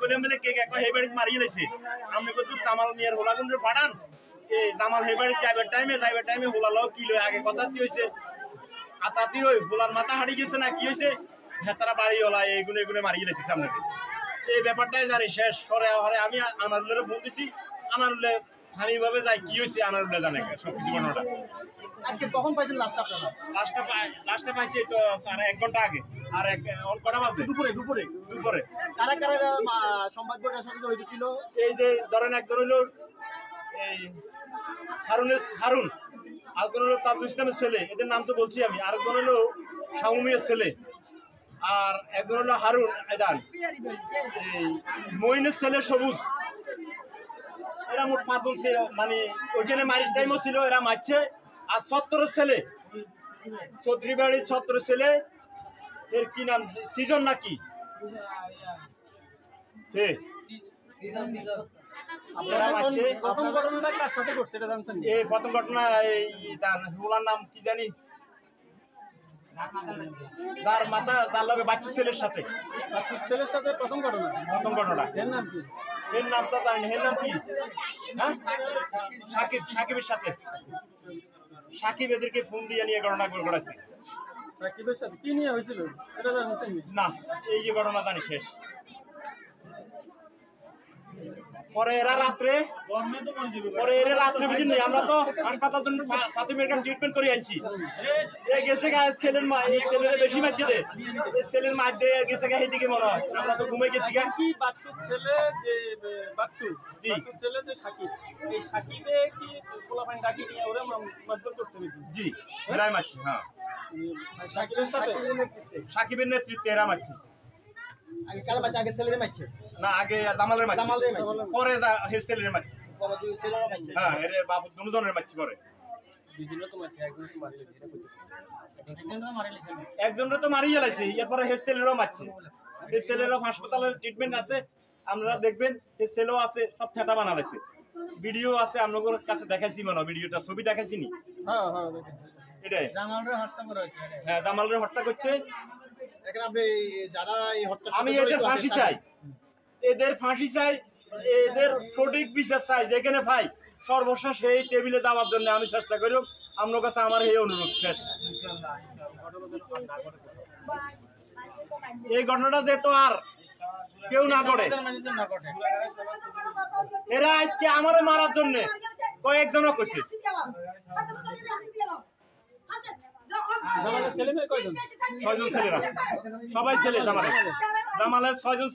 কইলাম বলে কে একটা হে বাড়ি মারিয়ে লাইছে আমনে কত জামাল মিয়ার হোলাগুন্ডে ফাড়ান এই জামাল হে বাড়ি যাইবার টাইমে হোলা লও কি লয় আগে কথা কি হইছে আতাতি হই হোলার মাথা হাড়ি গেছে না কি হইছে হেতারা বাড়ি হলা এগুনে মারিয়ে লাইছে আপনাকে এই ব্যাপারটাই জানি শেষ সরে হরে আমি আনারুলের ফোন দিছি আনারুলে স্থানীয়ভাবে যাই কি হইছে আনারুলে জানে সবকিছু ঘটনাটা আজকে কখন পাইছেন লাস্টটা আপনারা? লাস্টটা পাইছি তো স্যার 1 ঘন্টা আগে আর কটা বাজে দুপুরে কারা কারা সংবাদপত্রের সাথে জড়িত ছিল? এই যে ধরেন একজন হলো এই হারুন আরেকজন হলো তাজুল ইসলামের ছেলে এদের নাম তো বলছি আমি আরেকজন হলো শামুমিয়ার ছেলে আর একজন হলো হারুন আইদান এই মইনের ছেলে সবুজ এরা মোট 5 জন ছিল মানে ওইখানে মারির টাইমও ছিল এরা মারছে আর 17 ছেলে চৌধুরী বাড়ির 17 ছেলে এর কি নাম সিজন নাকি হে প্রথম ঘটনাটা কার সাথে ঘটছে এটা জানতেন? এই প্রথম ঘটনা এই তার হোলার নাম কি জানি তার মাথা তার লগে বাচ্চু ছেলের সাথে প্রথম ঘটনা এর নাম কি? এর নাম তো জানি এর নাম কি হ্যাঁ সাকিবের সাথে সাকিব এদেরকে ফোন দিয়ে নিয়ে ঘটনা করেছে সাকিবের সাথে কি নিয়ে হয়েছিল এটা জানতেন না এই যে ঘটনা জানি শেষ পরে এরা রাত্রে বুঝিনি আমরা তো হাসপাতাল প্রাথমিক ট্রিটমেন্ট করে আনছি এই গেছে গা ছেলের মা এই ছেলের বেশি মারছে দে এই ছেলের মা দিয়ে গেছে গা এইদিকে মনে হয় আমরা তো ঘুমাই গেছি গা কি বাচ্চু ছেলে যে বাচ্চু জি ছেলে যে সাকিব এই সাকিবে কি পোলাপান ডাকি নিয়ে ওরা মারধর করছে নাকি? জি এরাই মারছে হ্যাঁ সাকিবের নেতৃত্বে এরা মারছে আগে কাল বাচ্চা আগে ছেলেরে মারছে না আগে জামালের মারছে পরে হে ছেলের মারছে পরে দুই ছেলেরা মারছে হ্যাঁ এরে বাবু দুজনের মারছে পরে দুইজনে তো মারছে একজন তো মারি লেছে একজনের তো মারিয়ে লাইছে এরপরে হে ছেলেরও মারছে এই ছেলেরও হাসপাতালের ট্রিটমেন্ট আছে আপনারা দেখবেন এই ছেলেও আছে সব থেটা বানালাইছে ভিডিও আছে আপনাদের কাছে দেখাইছি মনে ভিডিওটা ছবি দেখাইছি নি হ্যাঁ এটাই জামালরে হত্যা করা হয়েছে হ্যাঁ জামালরে হত্যা করছে এখন আপনি যারা এই হত্যা আমি এদের ফাঁসি চাই এদের সঠিক বিচার চাই যেখানে ভাই সর্বশেষ এই টেবিলে যাওয়ার জন্য আমি চেষ্টা করি আপনার কাছে আমার এই অনুরোধ শেষ এই ঘটনাটা যে তো আর কেউ না করে এরা আজকে আমারে মারার জন্য কয়েকজনও করছে ছেলে মেয়ে কয়জন? 6 জন ছেলেরা সবাই ছেলে জামালের 6 জন